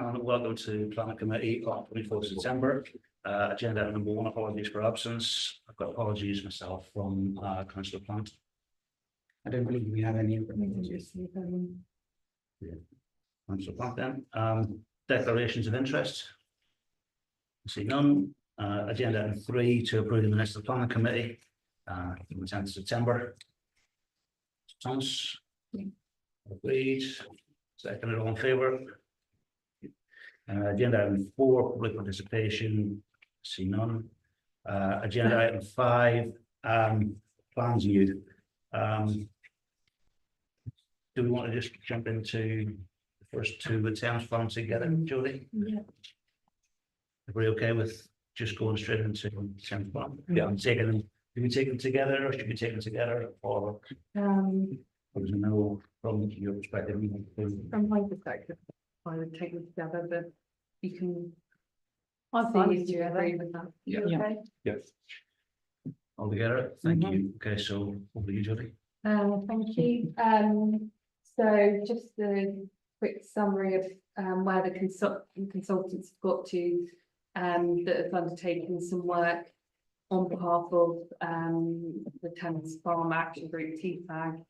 and welcome to Planning Committee on 24th September. Agenda item number 1, apologies for absence. I've got apologies myself from Councillor Plant. I don't believe we have any information. Councillor Plant then. Declarations of interest. I see none. Agenda item 3, to approve the minutes of the Planning Committee from the 10th of September. Thomas? Agreed. Second, all in favour? Agenda item 4, public participation. See none. Agenda item 5, plans view. Do we want to just jump into the first two with Thames Farm together, Jodie? Yeah. Are we okay with just going straight into Thames Farm? Yeah. I'm taking them. Do we take them together, or should we take them together, or there's no from your perspective? From my perspective, I would take them together, but you can. I'm see fine if with you together. agree with that. You Yeah. okay? Yes. All together. Thank you. Okay, so over to you, Jodie. Thank you. So just a quick summary of where the consultants have got to that have undertaken some work on behalf of the Thames Farm Action Group, TFAG.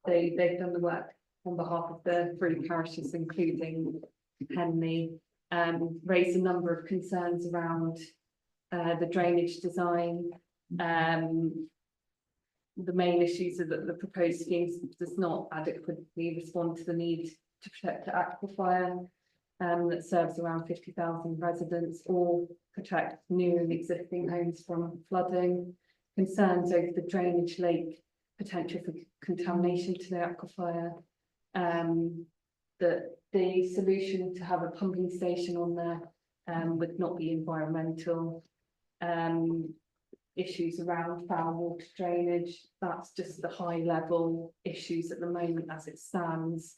They've done the work on behalf of the 3 parishes, including Henley, raised a number of concerns around the drainage design. The main issues are that the proposed scheme does not adequately respond to the need to protect the aquifer that serves around 50,000 residents, or protect new and existing homes from flooding. Concerns over the drainage lake, potential for contamination to the aquifer. That the solution to have a pumping station on there would not be environmental. Issues around foul water drainage. That's just the high level issues at the moment as it stands.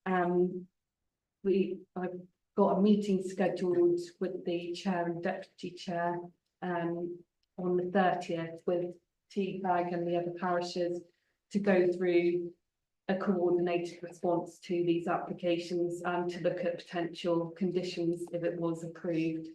I've got a meeting scheduled with the chair and deputy chair on the 30th with TFAG and the other parishes to go through a coordinated response to these applications and to look at potential conditions if it was approved.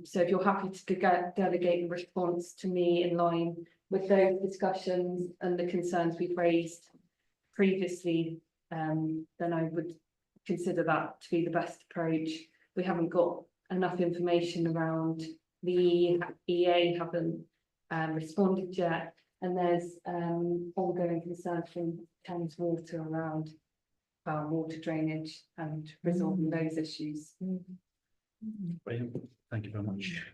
So if you're happy to delegate the response to me in line with those discussions and the concerns we've raised previously, then I would consider that to be the best approach. We haven't got enough information around the EA haven't responded yet, and there's ongoing concern from Thames Water around water drainage and resolving those issues. Brilliant. Thank you very much.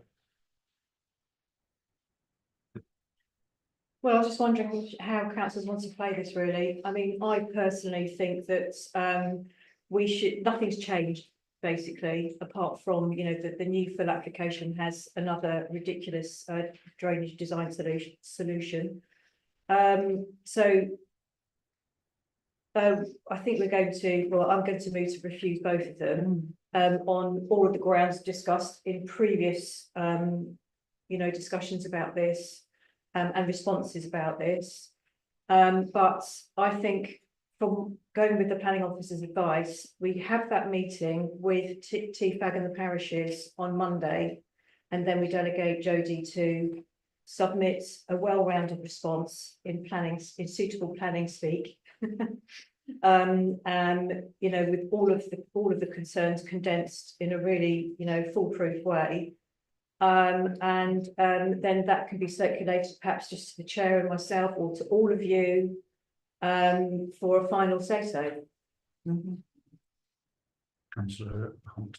Well, I was just wondering how councillors want to play this really. I mean, I personally think that nothing's changed basically, apart from, you know, the new full application has another ridiculous drainage design solution. I think I'm going to move to refuse both of them on all of the grounds discussed in previous, discussions about this and responses about this. But I think from going with the planning officer's advice, we have that meeting with TFAG and the parishes on Monday, and then we delegate Jodie to submit a well-rounded response in suitable planning speak. And with all of the concerns condensed in a really foolproof way, and then that can be circulated perhaps just to the chair and myself, or to all of you for a final say-so. Councillor Hunt.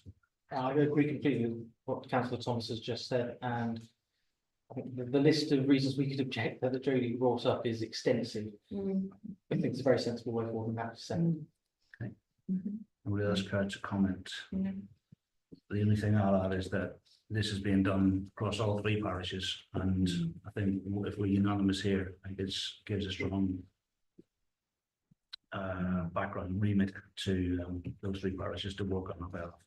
I agree completely with what Councillor Thomas has just said, and I think the list of reasons we could object that Jodie brought up is extensive. I think it's a very sensible way forward, I'm happy to say. Okay. Anybody else care to comment? The only thing I'll add is that this is being done across all 3 parishes, and I think if we're unanimous here, I think it gives a strong background remit to those 3 parishes to work on about.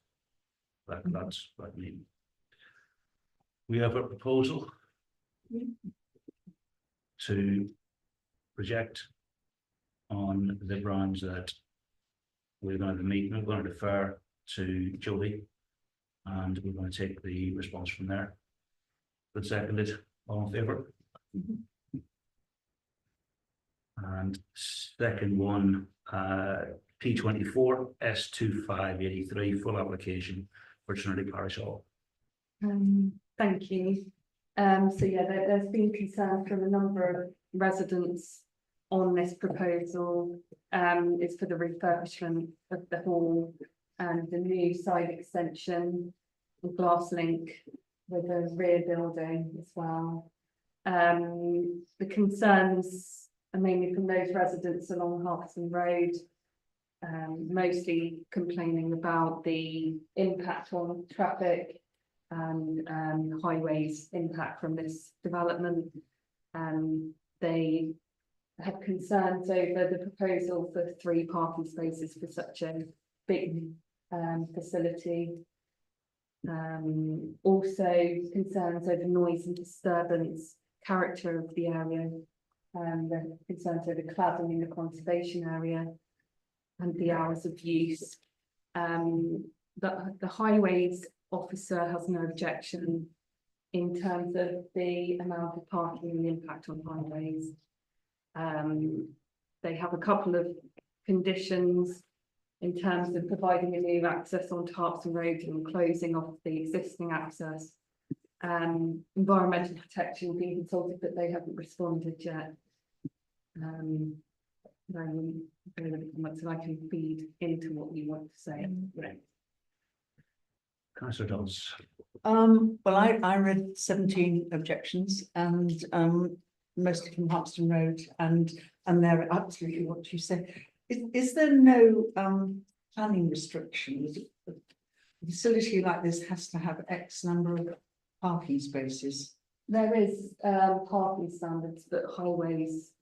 That's what I mean. We have a proposal to reject on the grounds that we're going to meet, we're going to defer to Jodie. And we're going to take the response from there. Good, seconded, all in favour? And second one, P24 S2583, full application for Trinity Parish Hall. Thank you. So yeah, there's been concern from a number of residents on this proposal. It's for the refurbishment of the hall and the new side extension, with glass link with a rear building as well. The concerns are mainly from those residents along Hartson Road, mostly complaining about the impact on traffic and highways impact from this development. They have concerns over the proposal for 3 parking spaces for such a big facility. Also concerns over noise and disturbance, character of the area, the concerns over cladding in the conservation area and the hours of use. The highways officer has no objection in terms of the amount of parking and the impact on highways. They have a couple of conditions in terms of providing a new access onto Hartson Road and closing off the existing access. Environmental protection being consulted, but they haven't responded yet. So I can feed into what you want to say. Councillor Dodds. Well, I read 17 objections and mostly from Harpston Road and they're absolutely what you say. Is there no planning restrictions? A facility like this has to have X number of parking spaces. There is parking standards, but highways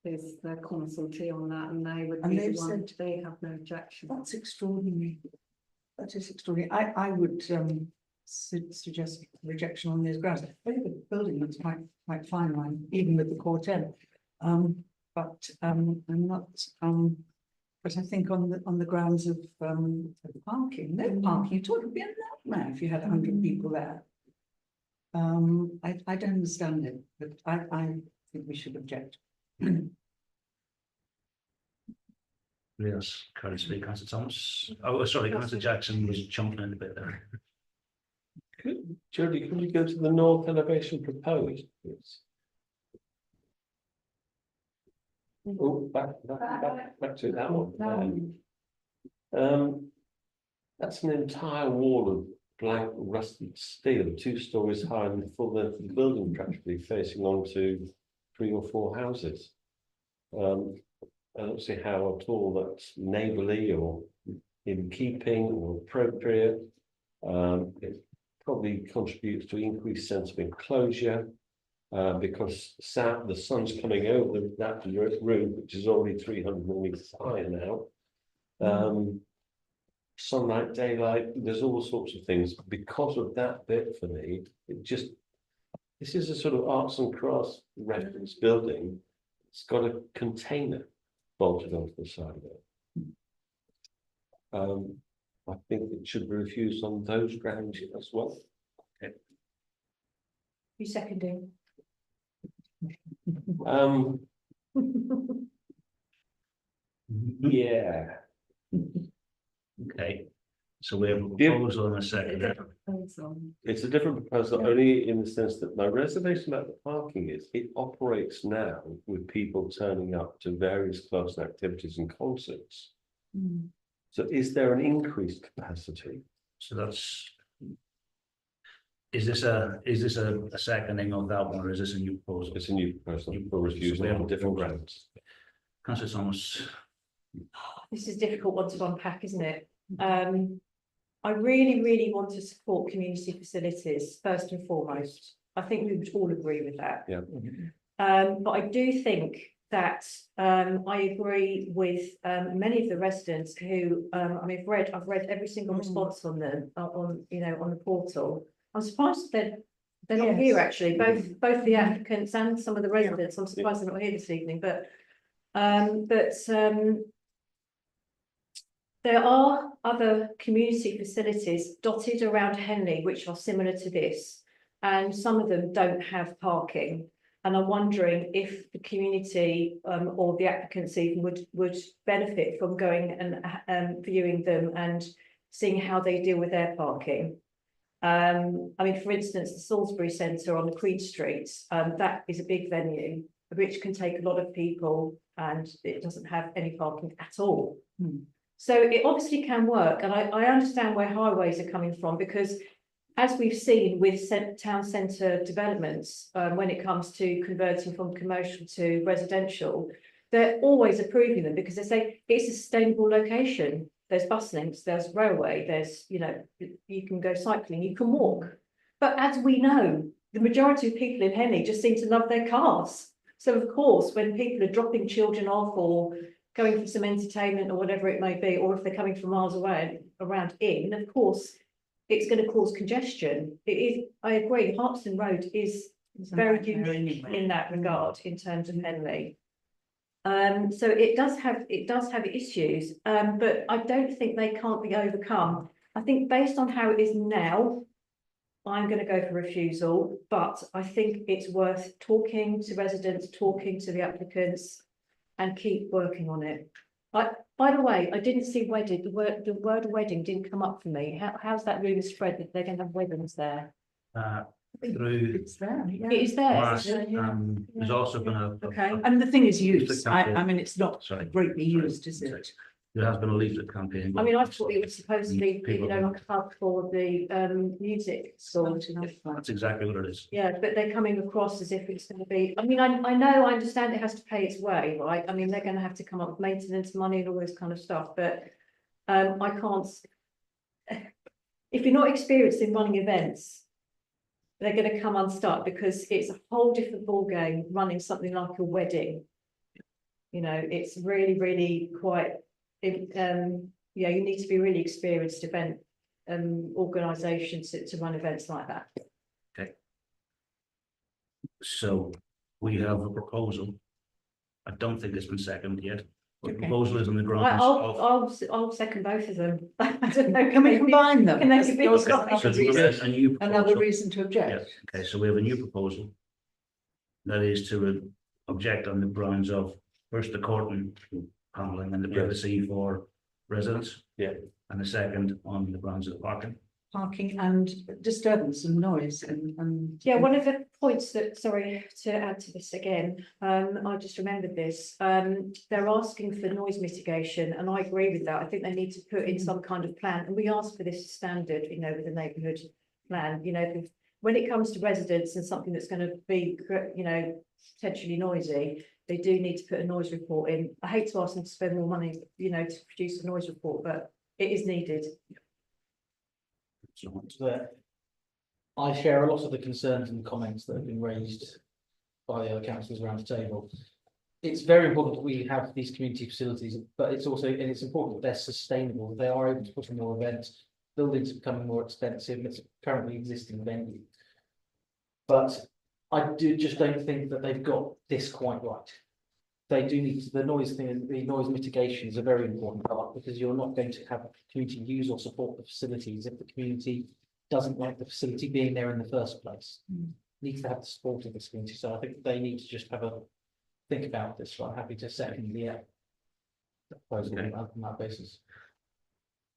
is the consultee on that, and they would be the one, they have no objection. That's extraordinary. That is extraordinary. I would suggest rejection on these grounds. I think the building looks quite fine line, even with the quartet. But I'm not. But I think on the grounds of parking, no parking. It would be a nightmare if you had 100 people there. I don't understand it, but I think we should object. Yes, can I speak, Councillor Thomas? Oh, sorry, Councillor Jackson was jumping in a bit there. Jodie, could we go to the north elevation proposed, please? Oh, back to that one. That's an entire wall of blank rusted steel, 2 stories high and the full length of the building, practically facing onto 3 or 4 houses. I don't see how at all that's neighbourly or in keeping or appropriate. It probably contributes to increased sense of enclosure because the sun's coming over that roof, which is already 300 millimetres high now. Sunlight, daylight, there's all sorts of things. Because of that bit for me, this is a sort of arts and crafts reference building. It's got a container bolted onto the side of it. I think it should be refused on those grounds as well. Okay. You seconding? Yeah. Okay, so we have a proposal and a second. It's a different proposal only in the sense that my reservation about the parking is it operates now with people turning up to various clubs and activities and concerts. So is there an increased capacity? So that's. Is this a seconding of that one, or is this a new proposal? It's a new proposal for refusal on different grounds. Councillor Thomas. This is a difficult one to unpack, isn't it? I really want to support community facilities first and foremost. I think we would all agree with that. Yeah. But I do think that I agree with many of the residents who I mean, I've read every single response on them on the portal. I'm surprised that they're not here actually. Both the applicants and some of the residents. I'm surprised they're not here this evening. But There are other community facilities dotted around Henley which are similar to this, and some of them don't have parking. And I'm wondering if the community or the applicants even would benefit from going and viewing them and seeing how they deal with their parking. I mean, for instance, the Salisbury Centre on the Queen Street, that is a big venue which can take a lot of people, and it doesn't have any parking at all. So it obviously can work, and I understand where highways are coming from, because as we've seen with town centre developments, when it comes to converting from commercial to residential, they're always approving them because they say it's a sustainable location. There's bus links, there's railway, there's, you know, you can go cycling, you can walk. But as we know, the majority of people in Henley just seem to love their cars. So of course, when people are dropping children off or going for some entertainment or whatever it may be, or if they're coming from miles away around in, of course, it's going to cause congestion. It is, I agree, Hartston Road is very unique in that regard in terms of Henley. So it does have issues, but I don't think they can't be overcome. I think based on how it is now, I'm going to go for refusal, but I think it's worth talking to residents, talking to the applicants, and keep working on it. By the way, I didn't see wedding, the word wedding didn't come up for me. How's that rumour spread that they're going to have weddings there? Through It's there, yeah. It is there. Marsh, Yeah. there's also been a. Okay. And the thing is Leaflet used, campaign. I mean, it's not Sorry. greatly used, is it? There has been a leaflet campaign. I mean, I thought it was supposedly, People- you know, like a hub for the music school. That's exactly what it is. Yeah, but they're coming across as if it's going to be, I mean, I know, I understand it has to pay its way, right? I mean, they're going to have to come up with maintenance money and all this kind of stuff, but I can't. If you're not experienced in running events, they're going to come unstuck because it's a whole different ballgame running something like a wedding. You know, it's really, really quite, yeah, you need to be really experienced event organisations to run events like that. So we have a proposal. I don't think it's been seconded yet. The Okay. proposal is on the grounds I'll second both of them. I don't know. Can we combine them? Can they be Yours is combined? So another we've got reason- a new Another proposal. reason to object. Okay, so we have a new proposal. That is to object on the grounds of first the courting handling and the Yes. privacy for residents. Yeah. And the second on the grounds of the parking. Parking and disturbance and noise and. Yeah, one of the points that, sorry to add to this again, I just remembered this, they're asking for noise mitigation, and I agree with that. I think they need to put in some kind of plan, and we ask for this as standard, you know, with the neighbourhood plan, you know, when it comes to residents and something that's going to be, you know, potentially noisy, they do need to put a noise report in. I hate to ask them to spend more money, you know, to produce a noise report, but it is needed. So That I share a lot of the concerns and comments that have been raised by the other councillors around the table. It's very important that we have these community facilities, but it's also, and it's important that they're sustainable, that they are able to put on more events. Buildings are becoming more expensive, and it's a currently existing venue. But I just don't think that they've got this quite right. They do need the noise thing, the noise mitigation is a very important part, because you're not going to have community use or support the facilities if the community doesn't like the facility being there in the first place. Needs to have the support of this community, so I think they need to just have a think about this. So I'm happy to second the proposal Okay. on that basis.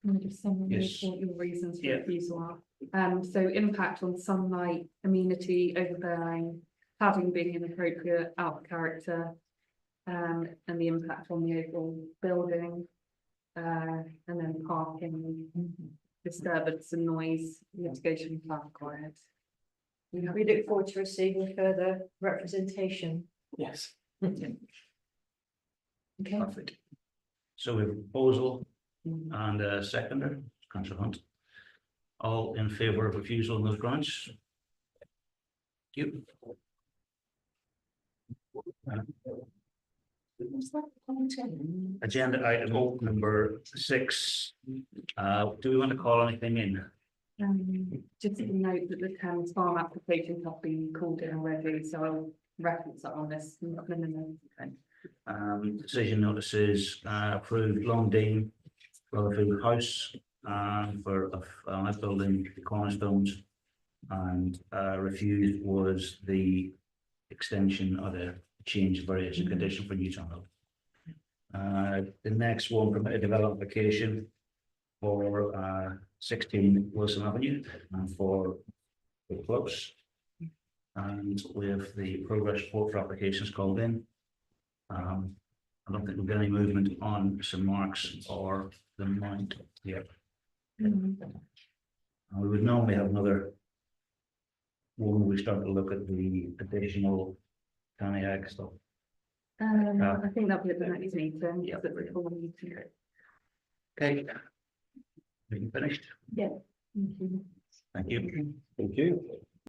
Can I just summary Yes. what your reasons for Yeah. refusal are? So impact on sunlight, amenity, overbearing, cladding being inappropriate, out of character, and the impact on the overall building, and then parking, disturbance and noise mitigation plan required. We look forward to receiving further representation. Yes. Okay. perfect. So we have a proposal and a seconder, Councillor Hunt. All in favour of refusal on those grounds? Thank you. Agenda item number 6. Do we want to call anything in? Just to note that the town's farm applications have been called in already, so I'll reference that on this. Decision notices approved Long Dean, Rutherford House, for building the cornerstones. And refused was the extension or the change of variation condition for Newton Road. The next one, permitted development application for 16 Wilson Avenue and for the close. And with the progress report for applications called in. I don't think we've got any movement on St Mark's or the Mount yet. We would normally have another one when we start to look at the additional county ag stuff. I think that'll be at the next meeting. Yeah. But the full meeting. Okay. Meeting finished. Thank you. Thank you. Thank you.